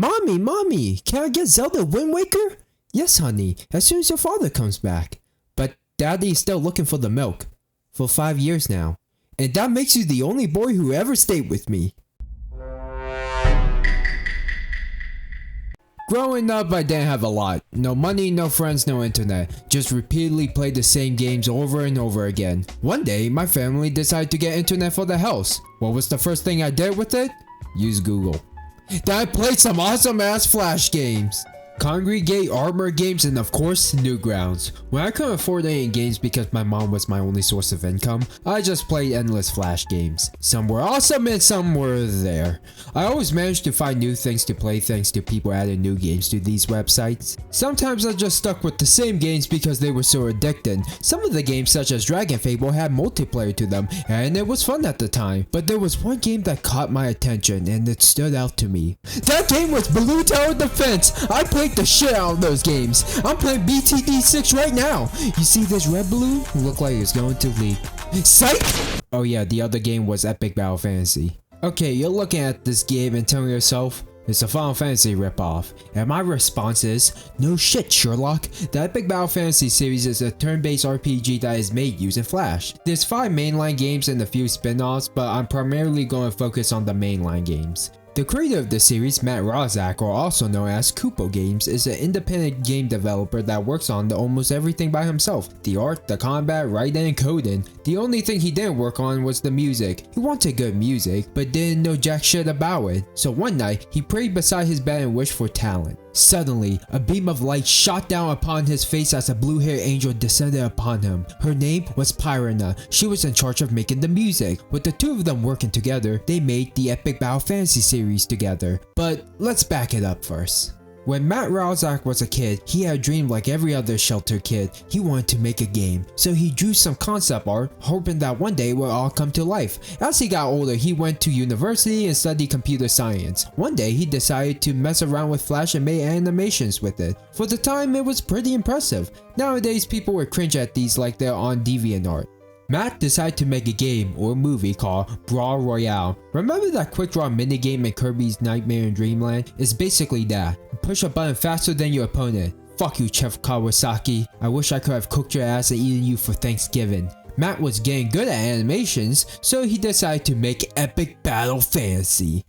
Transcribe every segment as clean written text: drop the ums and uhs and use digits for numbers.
Mommy, can I get Zelda Wind Waker? Yes, honey, as soon as your father comes back. But Daddy is still looking for the milk. For 5 years now. And that makes you the only boy who ever stayed with me. Growing up, I didn't have a lot. No money, no friends, no internet. Just repeatedly played the same games over and over again. One day, my family decided to get internet for the house. What was the first thing I did with it? Use Google. Then I played some awesome ass Flash games. Congregate, Armor Games, and of course, Newgrounds. When I couldn't afford any games because my mom was my only source of income, I just played endless Flash games. Some were awesome and some were there. I always managed to find new things to play thanks to people adding new games to these websites. Sometimes I just stuck with the same games because they were so addicting. Some of the games such as Dragon Fable had multiplayer to them and it was fun at the time. But there was one game that caught my attention and it stood out to me. That game was Blue Tower Defense. I played the shit out of those games. I'm playing BTD6 right now. You see this red balloon? Look like it's going to leak. Psych! Oh yeah, the other game was Epic Battle Fantasy. Okay, you're looking at this game and telling yourself, it's a Final Fantasy ripoff. And my response is, no shit, Sherlock. The Epic Battle Fantasy series is a turn-based RPG that is made using Flash. There's 5 mainline games and a few spin-offs, but I'm primarily going to focus on the mainline games. The creator of the series, Matt Rozak, or also known as Kupo Games, is an independent game developer that works on almost everything by himself. The art, the combat, writing, and coding. The only thing he didn't work on was the music. He wanted good music, but didn't know jack shit about it. So one night, he prayed beside his bed and wished for talent. Suddenly, a beam of light shot down upon his face as a blue-haired angel descended upon him. Her name was Pyrana. She was in charge of making the music. With the two of them working together, they made the Epic Battle Fantasy series together. But let's back it up first. When Matt Rozak was a kid, he had a dream like every other sheltered kid. He wanted to make a game, so he drew some concept art, hoping that one day it would all come to life. As he got older, he went to university and studied computer science. One day, he decided to mess around with Flash and made animations with it. For the time, it was pretty impressive. Nowadays, people would cringe at these like they're on DeviantArt. Matt decided to make a game or movie called Brawl Royale. Remember that quick draw minigame in Kirby's Nightmare in Dreamland? It's basically that. Push a button faster than your opponent. Fuck you, Chef Kawasaki. I wish I could have cooked your ass and eaten you for Thanksgiving. Matt was getting good at animations, so he decided to make Epic Battle Fantasy.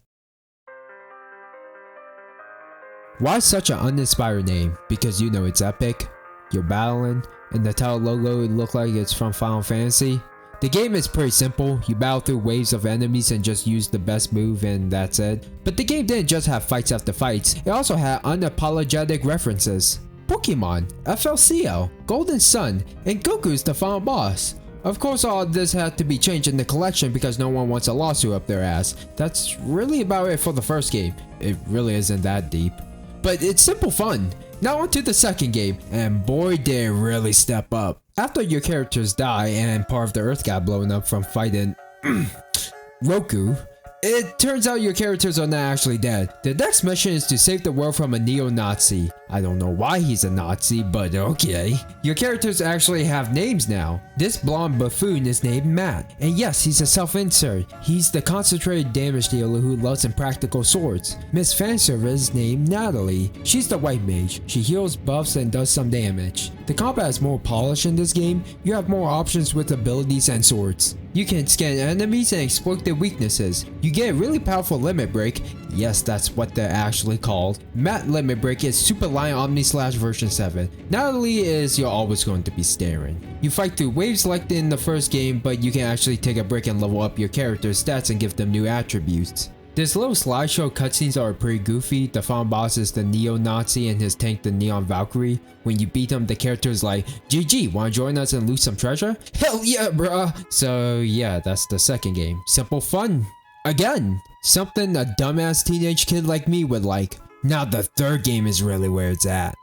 Why such an uninspired name? Because you know it's epic, you're battling, and the title logo would look like it's from Final Fantasy. The game is pretty simple. You battle through waves of enemies and just use the best move and that's it. But the game didn't just have fights after fights, it also had unapologetic references. Pokemon, FLCL, Golden Sun, and Goku's the final boss. Of course all of this had to be changed in the collection because no one wants a lawsuit up their ass. That's really about it for the first game. It really isn't that deep. But it's simple fun. Now on to the second game, and boy did it really step up. After your characters die and part of the earth got blown up from fighting Roku, it turns out your characters are not actually dead. The next mission is to save the world from a neo-Nazi. I don't know why he's a Nazi, but okay. Your characters actually have names now. This blonde buffoon is named Matt. And yes, he's a self-insert. He's the concentrated damage dealer who loves impractical swords. Miss Fanservice is named Natalie. She's the white mage. She heals buffs and does some damage. The combat is more polished in this game. You have more options with abilities and swords. You can scan enemies and exploit their weaknesses. You get a really powerful limit break. Yes, that's what they're actually called. Matt Limit Break is Super Lion Omni Slash version 7. Natalie is you're always going to be staring. You fight through waves like in the first game, but you can actually take a break and level up your character's stats and give them new attributes. This little slideshow cutscenes are pretty goofy. The final boss is the neo-Nazi and his tank the Neon Valkyrie. When you beat him, the character is like, GG, wanna join us and loot some treasure? Hell yeah, bruh! So yeah, that's the second game. Simple fun. Again, something a dumbass teenage kid like me would like. Now the third game is really where it's at.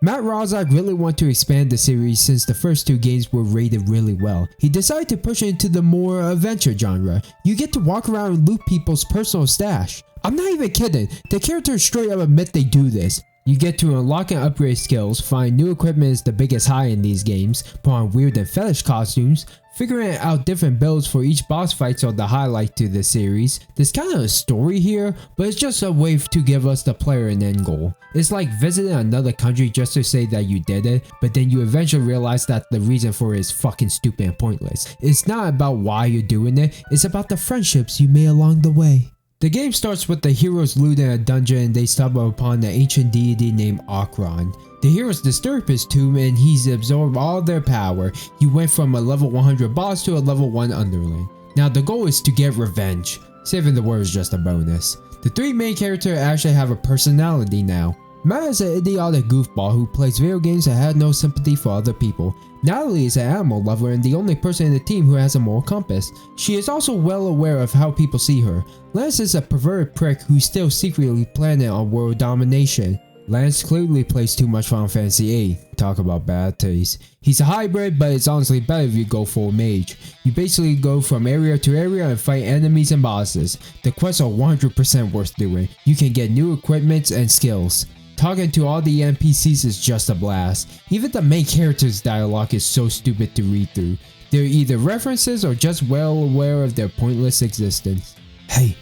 Matt Rozak really wanted to expand the series since the first 2 games were rated really well. He decided to push it into the more adventure genre. You get to walk around and loot people's personal stash. I'm not even kidding, the characters straight up admit they do this. You get to unlock and upgrade skills, find new equipment is the biggest high in these games, put on weird and fetish costumes, figuring out different builds for each boss fights are the highlight to this series. There's kind of a story here, but it's just a way to give us the player an end goal. It's like visiting another country just to say that you did it, but then you eventually realize that the reason for it is fucking stupid and pointless. It's not about why you're doing it, it's about the friendships you made along the way. The game starts with the heroes looting a dungeon and they stumble upon an ancient deity named Okron. The heroes disturb his tomb and he's absorbed all their power. He went from a level 100 boss to a level 1 underling. Now the goal is to get revenge. Saving the world is just a bonus. The three main characters actually have a personality now. Matt is an idiotic goofball who plays video games and has no sympathy for other people. Natalie is an animal lover and the only person in the team who has a moral compass. She is also well aware of how people see her. Lance is a perverted prick who's still secretly planning on world domination. Lance clearly plays too much Final Fantasy VIII. Talk about bad taste. He's a hybrid, but it's honestly better if you go full mage. You basically go from area to area and fight enemies and bosses. The quests are 100% worth doing. You can get new equipment and skills. Talking to all the NPCs is just a blast. Even the main character's dialogue is so stupid to read through. They're either references or just well aware of their pointless existence. Hey,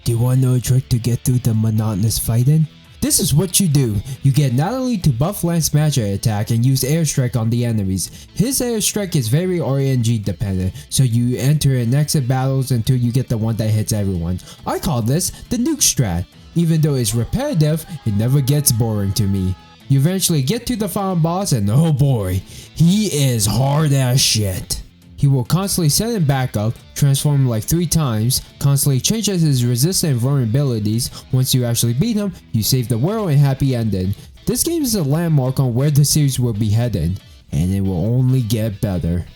do you want to know a trick to get through the monotonous fighting? This is what you do. You get Natalie to buff Lance magic attack and use airstrike on the enemies. His airstrike is very RNG dependent, so you enter and exit battles until you get the one that hits everyone. I call this the nuke strat. Even though it's repetitive, it never gets boring to me. You eventually get to the final boss and oh boy, he is hard as shit. He will constantly set him back up, transform him like 3 times, constantly changes his resistance and vulnerabilities. Once you actually beat him, you save the world and happy ending. This game is a landmark on where the series will be headed, and it will only get better.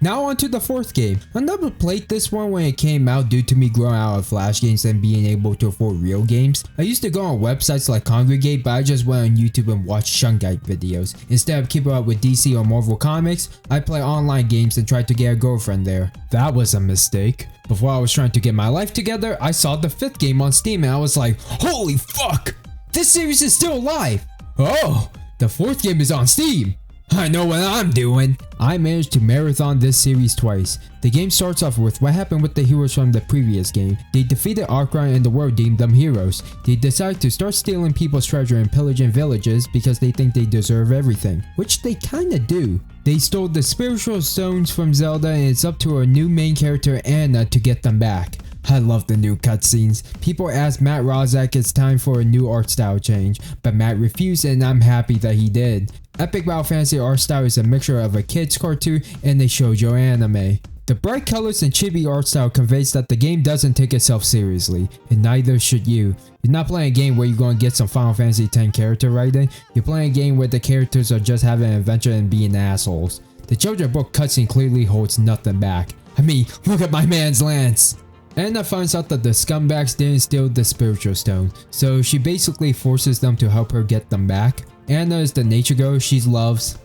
Now on to the 4th game. I never played this one when it came out due to me growing out of Flash games and being able to afford real games. I used to go on websites like Congregate, but I just went on YouTube and watched Shungite videos. Instead of keeping up with DC or Marvel comics, I play online games and tried to get a girlfriend there. That was a mistake. Before I was trying to get my life together, I saw the 5th game on Steam and I was like, holy fuck! This series is still alive! Oh, the 4th game is on Steam! I know what I'm doing! I managed to marathon this series twice. The game starts off with what happened with the heroes from the previous game. They defeated Okron and the world deemed them heroes. They decide to start stealing people's treasure and pillaging villages because they think they deserve everything, which they kinda do. They stole the spiritual stones from Zelda and it's up to our new main character Anna to get them back. I love the new cutscenes. People ask Matt Rozak it's time for a new art style change, but Matt refused and I'm happy that he did. Epic Battle Fantasy art style is a mixture of a kid's cartoon and a shoujo anime. The bright colors and chibi art style conveys that the game doesn't take itself seriously, and neither should you. You're not playing a game where you're going to get some Final Fantasy X character writing, you're playing a game where the characters are just having an adventure and being assholes. The children's book cutscene clearly holds nothing back. I mean, look at my man's Lance! Anna finds out that the scumbags didn't steal the spiritual stone, so she basically forces them to help her get them back. Anna is the nature girl. She loves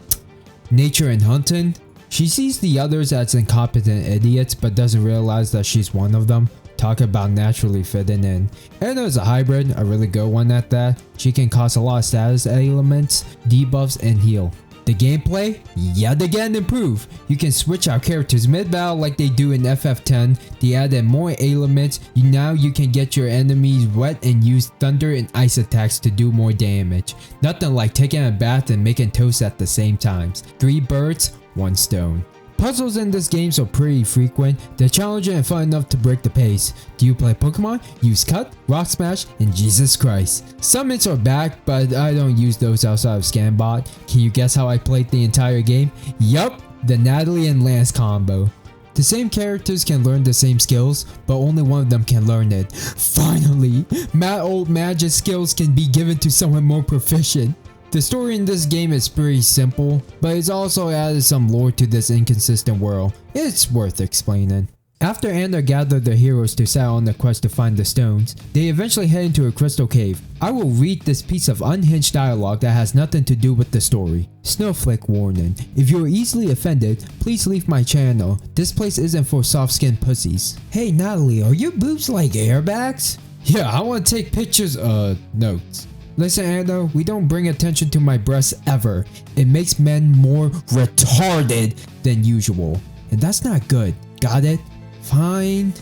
nature and hunting. She sees the others as incompetent idiots but doesn't realize that she's one of them. Talk about naturally fitting in. Anna is a hybrid, a really good one at that. She can cause a lot of status elements, debuffs, and heal. The gameplay, yet again improved. You can switch out characters mid-battle like they do in FF10. They added more elements. Now you can get your enemies wet and use thunder and ice attacks to do more damage. Nothing like taking a bath and making toast at the same times. 3 birds, 1 stone. Puzzles in this game are pretty frequent. They're challenging and fun enough to break the pace. Do you play Pokemon? Use Cut, Rock Smash, and Jesus Christ. Summons are back, but I don't use those outside of Scanbot. Can you guess how I played the entire game? Yup, the Natalie and Lance combo. The same characters can learn the same skills, but only one of them can learn it. Finally, my old magic skills can be given to someone more proficient. The story in this game is pretty simple, but it's also added some lore to this inconsistent world. It's worth explaining. After Anna gathered the heroes to set on the quest to find the stones, they eventually head into a crystal cave. I will read this piece of unhinged dialogue that has nothing to do with the story. Snowflake warning. If you are easily offended, please leave my channel. This place isn't for soft-skinned pussies. Hey Natalie, are your boobs like airbags? Yeah, I want to take pictures, notes. Listen Anna, we don't bring attention to my breasts ever. It makes men more retarded than usual. And that's not good. Got it? Fine.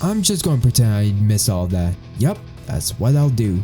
I'm just gonna pretend I missed all that. Yup, that's what I'll do.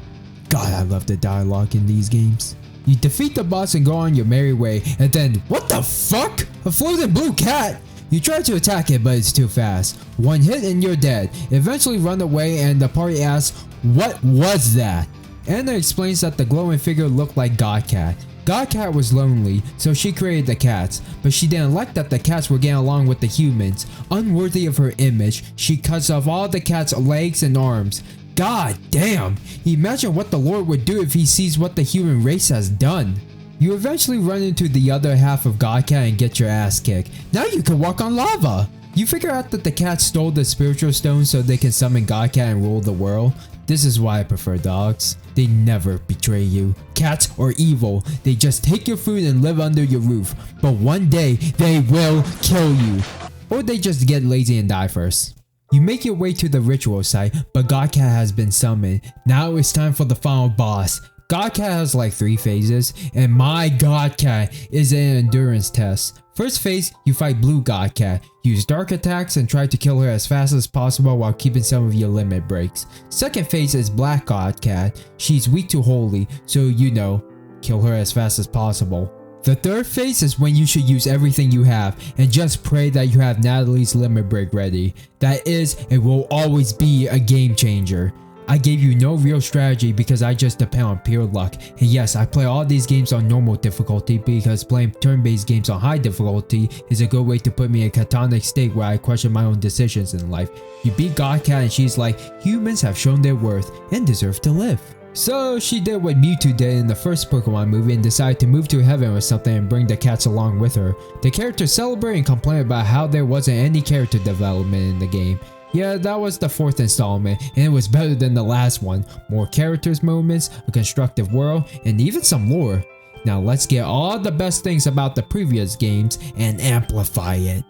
God, I love the dialogue in these games. You defeat the boss and go on your merry way, and then, what the fuck? A floating blue cat? You try to attack it, but it's too fast. One hit and you're dead. Eventually run away and the party asks, what was that? Anna explains that the glowing figure looked like Godcat. Godcat was lonely, so she created the cats, but she didn't like that the cats were getting along with the humans. Unworthy of her image, she cuts off all the cats' legs and arms. God damn! Imagine what the Lord would do if he sees what the human race has done. You eventually run into the other half of Godcat and get your ass kicked. Now you can walk on lava! You figure out that the cats stole the spiritual stone so they can summon Godcat and rule the world. This is why I prefer dogs. They never betray you. Cats are evil. They just take your food and live under your roof. But one day, they will kill you. Or they just get lazy and die first. You make your way to the ritual site, but Godcat has been summoned. Now it's time for the final boss. Godcat has like 3 phases, and my Godcat is an endurance test. First phase, you fight Blue Godcat. Use dark attacks and try to kill her as fast as possible while keeping some of your limit breaks. Second phase is Black Godcat. She's weak to holy, so you know, kill her as fast as possible. The third phase is when you should use everything you have and just pray that you have Natalie's limit break ready. That is, it will always be a game changer. I gave you no real strategy because I just depend on pure luck. And yes, I play all these games on normal difficulty because playing turn-based games on high difficulty is a good way to put me in a catatonic state where I question my own decisions in life. You beat Godcat and she's like, humans have shown their worth and deserve to live. So she did what Mewtwo did in the first Pokemon movie and decided to move to heaven or something and bring the cats along with her. The characters celebrate and complain about how there wasn't any character development in the game. Yeah, that was the 4th installment, and it was better than the last one. More characters moments, a constructive world, and even some lore. Now let's get all the best things about the previous games and amplify it.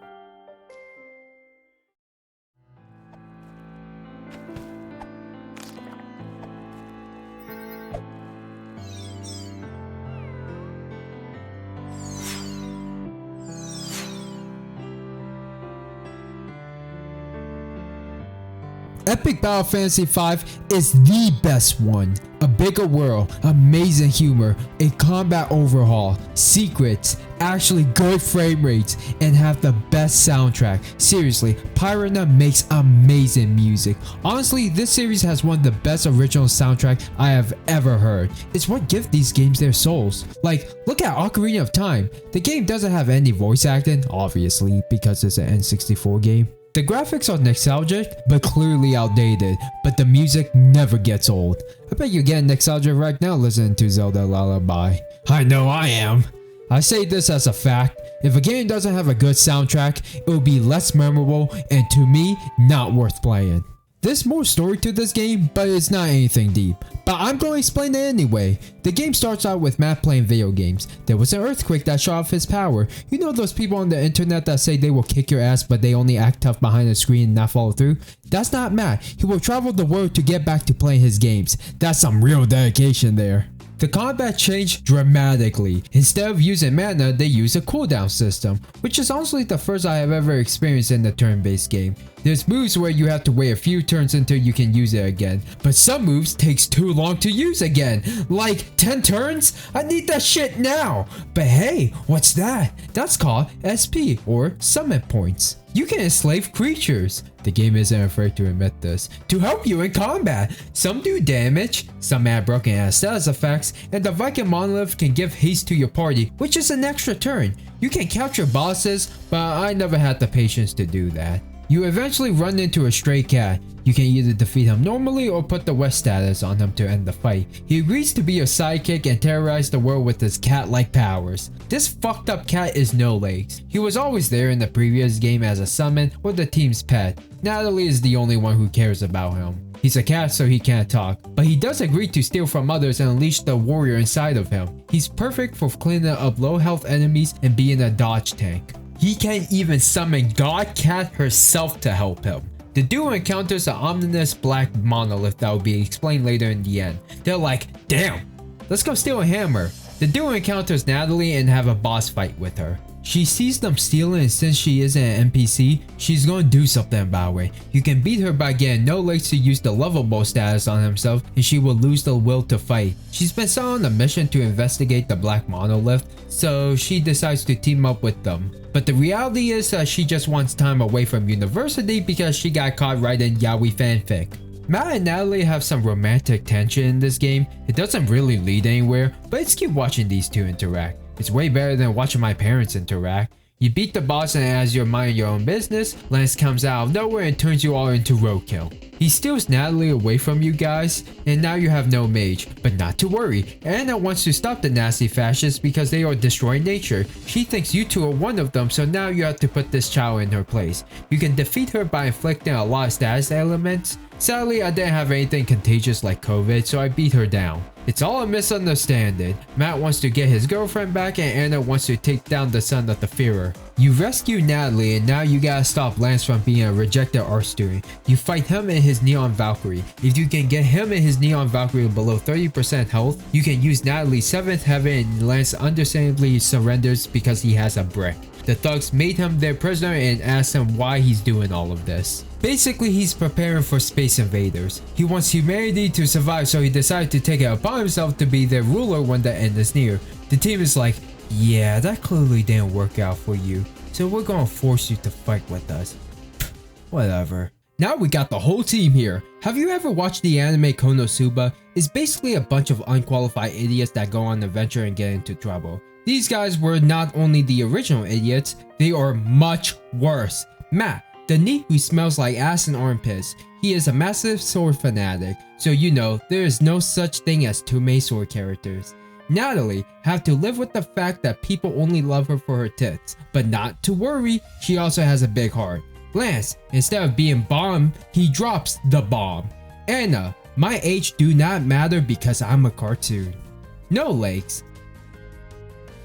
Epic Battle Fantasy V is the best one. A bigger world, amazing humor, a combat overhaul, secrets, actually good frame rates, and have the best soundtrack. Seriously, Piranha makes amazing music. Honestly, this series has one of the best original soundtrack I have ever heard. It's what gives these games their souls. Like, look at Ocarina of Time. The game doesn't have any voice acting, obviously, because it's an N64 game. The graphics are nostalgic, but clearly outdated, but the music never gets old. I bet you're getting nostalgic right now listening to Zelda Lullaby. I know I am. I say this as a fact, if a game doesn't have a good soundtrack, it will be less memorable and to me, not worth playing. There's more story to this game, but it's not anything deep. But I'm going to explain it anyway. The game starts out with Matt playing video games. There was an earthquake that shut off his power. You know those people on the internet that say they will kick your ass but they only act tough behind the screen and not follow through? That's not Matt. He will travel the world to get back to playing his games. That's some real dedication there. The combat changed dramatically. Instead of using mana, they use a cooldown system, which is honestly the first I have ever experienced in a turn-based game. There's moves where you have to wait a few turns until you can use it again, but some moves takes too long to use again. Like 10 turns? I need that shit now! But hey, what's that? That's called SP, or summon points. You can enslave creatures, the game isn't afraid to admit this, to help you in combat. Some do damage, some add broken ass status effects, and the Viking Monolith can give haste to your party, which is an extra turn. You can capture bosses, but I never had the patience to do that. You eventually run into a stray cat. You can either defeat him normally or put the West status on him to end the fight. He agrees to be your sidekick and terrorize the world with his cat-like powers. This fucked up cat is No Legs. He was always there in the previous game as a summon or the team's pet. Natalie is the only one who cares about him. He's a cat so he can't talk, but he does agree to steal from others and unleash the warrior inside of him. He's perfect for cleaning up low health enemies and being a dodge tank. He can even summon God Cat herself to help him. The duo encounters an ominous black monolith that will be explained later in the end. They're like, damn, let's go steal a hammer. The duo encounters Natalie and have a boss fight with her. She sees them stealing, and since she isn't an NPC, she's gonna do something about it. You can beat her by getting No Legs to use the lovable status on himself, and she will lose the will to fight. She's been sent on a mission to investigate the black monolith, so she decides to team up with them. But the reality is that she just wants time away from university because she got caught writing yaoi fanfic. Matt and Natalie have some romantic tension in this game. It doesn't really lead anywhere, but it's cute watching these two interact. It's way better than watching my parents interact. You beat the boss, and as you're minding your own business, Lance comes out of nowhere and turns you all into roadkill. He steals Natalie away from you guys, and now you have no mage. But not to worry, Anna wants to stop the nasty fascists because they are destroying nature. She thinks you two are one of them, so now you have to put this child in her place. You can defeat her by inflicting a lot of status elements. Sadly, I didn't have anything contagious like COVID, so I beat her down. It's all a misunderstanding. Matt wants to get his girlfriend back, and Anna wants to take down the son of the Führer. You rescue Natalie, and now you gotta stop Lance from being a rejected art student. You fight him and his Neon Valkyrie. If you can get him and his Neon Valkyrie below 30% health, you can use Natalie's 7th heaven, and Lance understandably surrenders because he has a brick. The thugs made him their prisoner and asked him why he's doing all of this. Basically, he's preparing for space invaders. He wants humanity to survive, so he decided to take it upon himself to be their ruler when the end is near. The team is like, yeah, that clearly didn't work out for you, so we're gonna force you to fight with us. Whatever. Now we got the whole team here. Have you ever watched the anime Konosuba? It's basically a bunch of unqualified idiots that go on an adventure and get into trouble. These guys were not only the original idiots, they are much worse. Matt, the NEET who smells like ass and armpits. He is a massive sword fanatic, so you know there is no such thing as two main sword characters. Natalie have to live with the fact that people only love her for her tits, but not to worry, she also has a big heart. Lance, instead of being bomb, he drops the bomb. Anna, my age do not matter because I'm a cartoon. No Legs.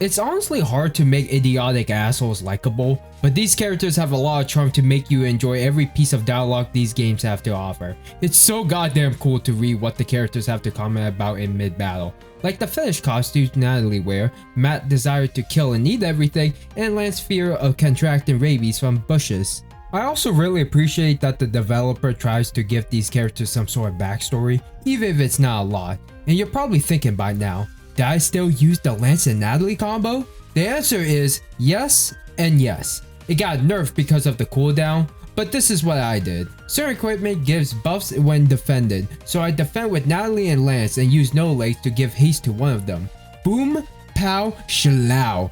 It's honestly hard to make idiotic assholes likable, but these characters have a lot of charm to make you enjoy every piece of dialogue these games have to offer. It's so goddamn cool to read what the characters have to comment about in mid-battle. Like the fetish costumes Natalie wear, Matt desire to kill and eat everything, and Lance's fear of contracting rabies from bushes. I also really appreciate that the developer tries to give these characters some sort of backstory, even if it's not a lot. And you're probably thinking by now, did I still use the Lance and Natalie combo? The answer is yes and yes. It got nerfed because of the cooldown, but this is what I did. Certain equipment gives buffs when defended, so I defend with Natalie and Lance and use No Legs to give haste to one of them. Boom, pow, shallow.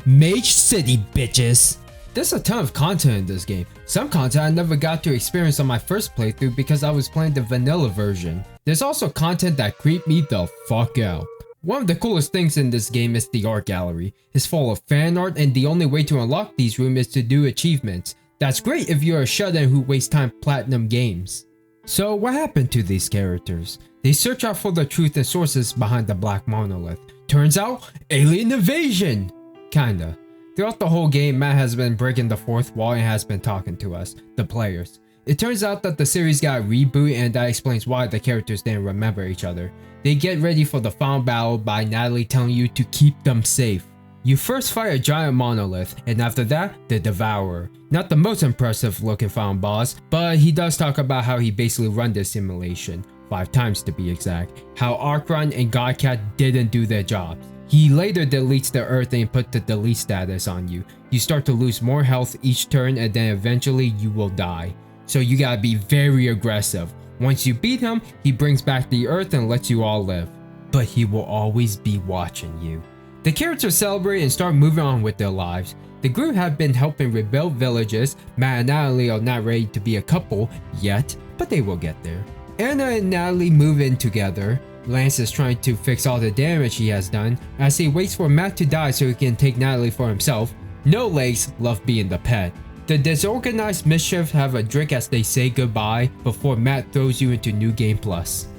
Mage City, bitches. There's a ton of content in this game. Some content I never got to experience on my first playthrough because I was playing the vanilla version. There's also content that creeped me the fuck out. One of the coolest things in this game is the art gallery. It's full of fan art, and the only way to unlock these rooms is to do achievements. That's great if you're a shut-in who wastes time platinum games. So what happened to these characters? They search out for the truth and sources behind the black monolith. Turns out, alien invasion! Kinda. Throughout the whole game, Matt has been breaking the fourth wall and has been talking to us, the players. It turns out that the series got a reboot, and that explains why the characters didn't remember each other. They get ready for the final battle by Natalie telling you to keep them safe. You first fight a giant monolith, and after that, the Devourer. Not the most impressive looking final boss, but he does talk about how he basically run this simulation, 5 times to be exact. How Archon and Godcat didn't do their jobs. He later deletes the earth and put the delete status on you. You start to lose more health each turn, and then eventually you will die. So you gotta be very aggressive. Once you beat him, he brings back the earth and lets you all live. But he will always be watching you. The characters celebrate and start moving on with their lives. The group have been helping rebuild villages. Matt and Natalie are not ready to be a couple yet, but they will get there. Anna and Natalie move in together. Lance is trying to fix all the damage he has done as he waits for Matt to die so he can take Natalie for himself. No Legs love being the pet. The disorganized mischief have a drink as they say goodbye before Matt throws you into New Game Plus.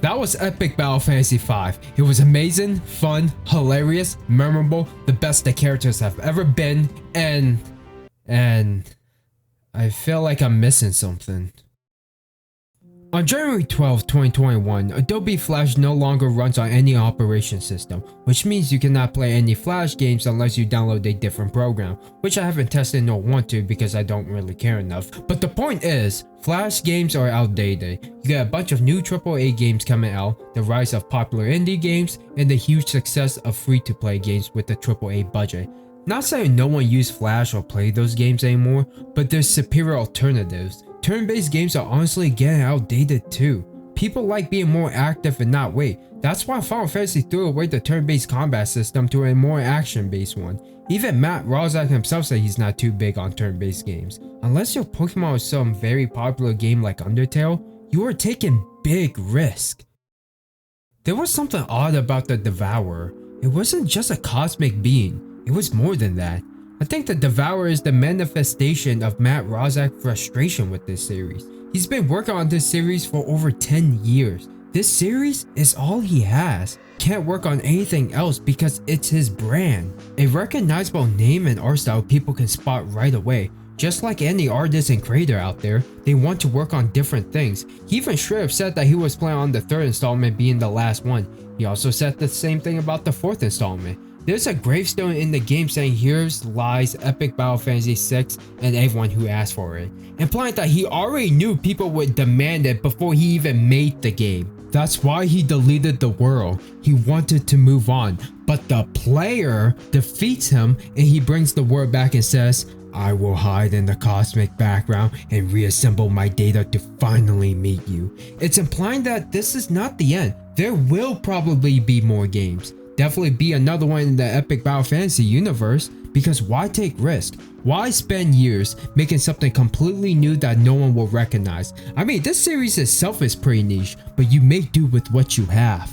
That was Epic Battle Fantasy V. It was amazing, fun, hilarious, memorable, the best the characters have ever been, and I feel like I'm missing something. On January 12, 2021, Adobe Flash no longer runs on any operation system, which means you cannot play any Flash games unless you download a different program, which I haven't tested nor want to because I don't really care enough. But the point is, Flash games are outdated. You get a bunch of new AAA games coming out, the rise of popular indie games, and the huge success of free-to-play games with a AAA budget. Not saying no one use Flash or play those games anymore, but there's superior alternatives. Turn-based games are honestly getting outdated too. People like being more active and not wait. That's why Final Fantasy threw away the turn-based combat system to a more action-based one. Even Matt Rozak himself said he's not too big on turn-based games. Unless your Pokemon is some very popular game like Undertale, you are taking big risk. There was something odd about the Devourer. It wasn't just a cosmic being, it was more than that. I think the Devourer is the manifestation of Matt Rozak's frustration with this series. He's been working on this series for over 10 years. This series is all he has. Can't work on anything else because it's his brand. A recognizable name and art style people can spot right away. Just like any artist and creator out there, they want to work on different things. He even straight up said that he was planning on the third installment being the last one. He also said the same thing about the fourth installment. There's a gravestone in the game saying here's lies Epic Battle Fantasy VI and everyone who asked for it, implying that he already knew people would demand it before he even made the game. That's why he deleted the world. He wanted to move on, but the player defeats him and he brings the world back and says, I will hide in the cosmic background and reassemble my data to finally meet you. It's implying that this is not the end. There will probably be more games. Definitely be another one in the Epic Battle Fantasy universe, because why take risk? Why spend years making something completely new that no one will recognize? I mean, this series itself is pretty niche, but you make do with what you have.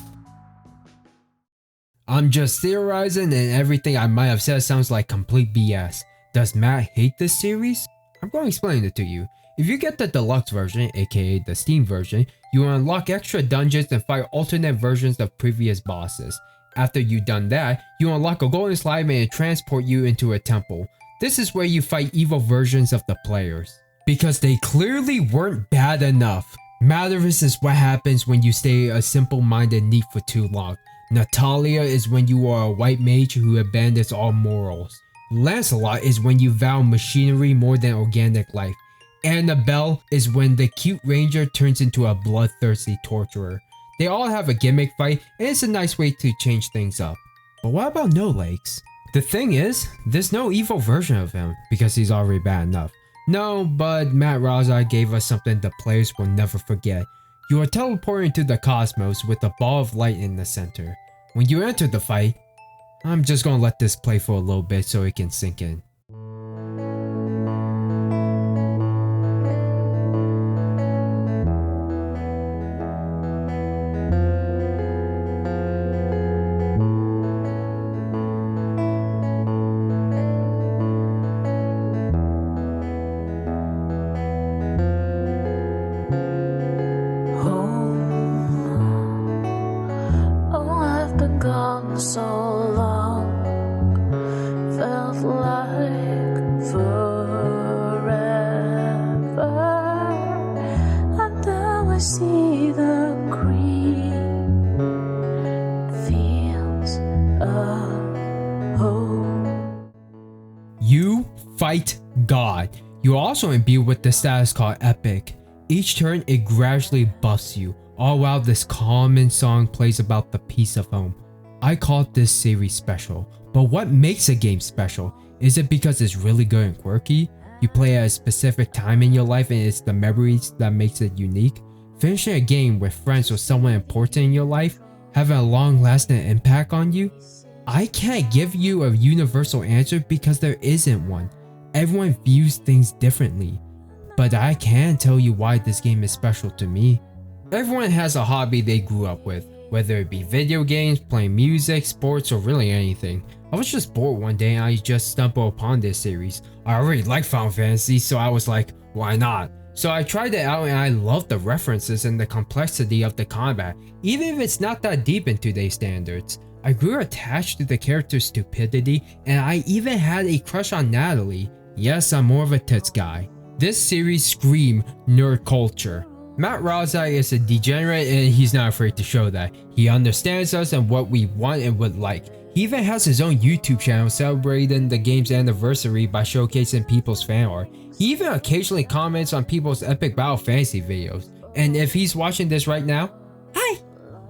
I'm just theorizing and everything I might have said sounds like complete BS. Does Matt hate this series? I'm going to explain it to you. If you get the deluxe version, aka the Steam version, you will unlock extra dungeons and fight alternate versions of previous bosses. After you've done that, you unlock a golden slime and it transport you into a temple. This is where you fight evil versions of the players. Because they clearly weren't bad enough. Malorus is what happens when you stay a simple-minded NEET for too long. Natalia is when you are a white mage who abandons all morals. Lancelot is when you vow machinery more than organic life. Annabelle is when the cute ranger turns into a bloodthirsty torturer. They all have a gimmick fight and it's a nice way to change things up. But what about No Legs? The thing is, there's no evil version of him because he's already bad enough. No, but Matt Rozak gave us something the players will never forget. You are teleporting to the cosmos with a ball of light in the center. When you enter the fight, I'm just gonna let this play for a little bit so it can sink in. So long, felt like forever, and now I see the green fields of hope. You fight God. You're also imbued with the status called Epic. Each turn it gradually buffs you, all while this calming song plays about the peace of home. I call this series special, but what makes a game special? Is it because it's really good and quirky? You play at a specific time in your life and it's the memories that makes it unique? Finishing a game with friends or someone important in your life? having a long-lasting impact on you? I can't give you a universal answer because there isn't one. Everyone views things differently. But I can tell you why this game is special to me. Everyone has a hobby they grew up with, whether it be video games, playing music, sports, or really anything. I was just bored one day and I just stumbled upon this series. I already like Final Fantasy, so I was like, why not? So I tried it out and I loved the references and the complexity of the combat, even if it's not that deep in today's standards. I grew attached to the character's stupidity and I even had a crush on Natalie. Yes, I'm more of a tits guy. This series screams nerd culture. Matt Rozak is a degenerate and he's not afraid to show that. He understands us and what we want and would like. He even has his own YouTube channel celebrating the game's anniversary by showcasing people's fan art. He even occasionally comments on people's epic Battle Fantasy videos. And if he's watching this right now, hi!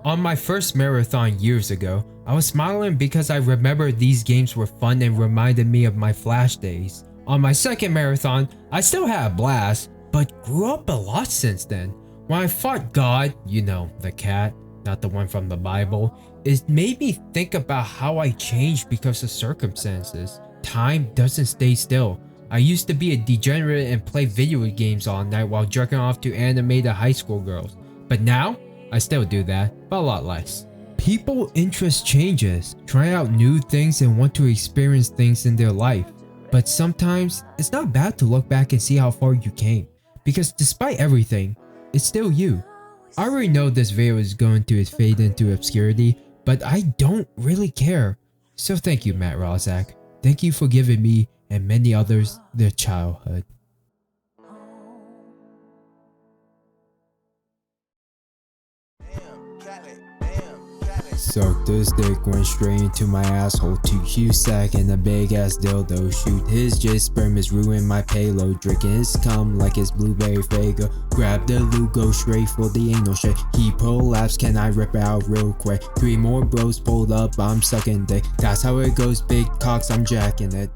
On my first marathon years ago, I was smiling because I remember these games were fun and reminded me of my Flash days. On my second marathon, I still had a blast, but grew up a lot since then. When I fought God, you know, the cat, not the one from the Bible, it made me think about how I changed because of circumstances. Time doesn't stay still. I used to be a degenerate and play video games all night while jerking off to animated high school girls. But now, I still do that, but a lot less. People interest changes, try out new things and want to experience things in their life. But sometimes, it's not bad to look back and see how far you came. Because despite everything, it's still you. I already know this video is going to fade into obscurity, but I don't really care. So thank you, Matt Rozak. Thank you for giving me and many others their childhood. Suck this dick went straight into my asshole. 2 Cusack and a big ass dildo. Shoot his J sperm is ruin my payload. Drinking his cum like it's blueberry Fago. Grab the loot, go straight for the anal shit. He prolapse, can I rip it out real quick? 3 more bros pulled up, I'm sucking dick. That's how it goes, big cocks, I'm jacking it.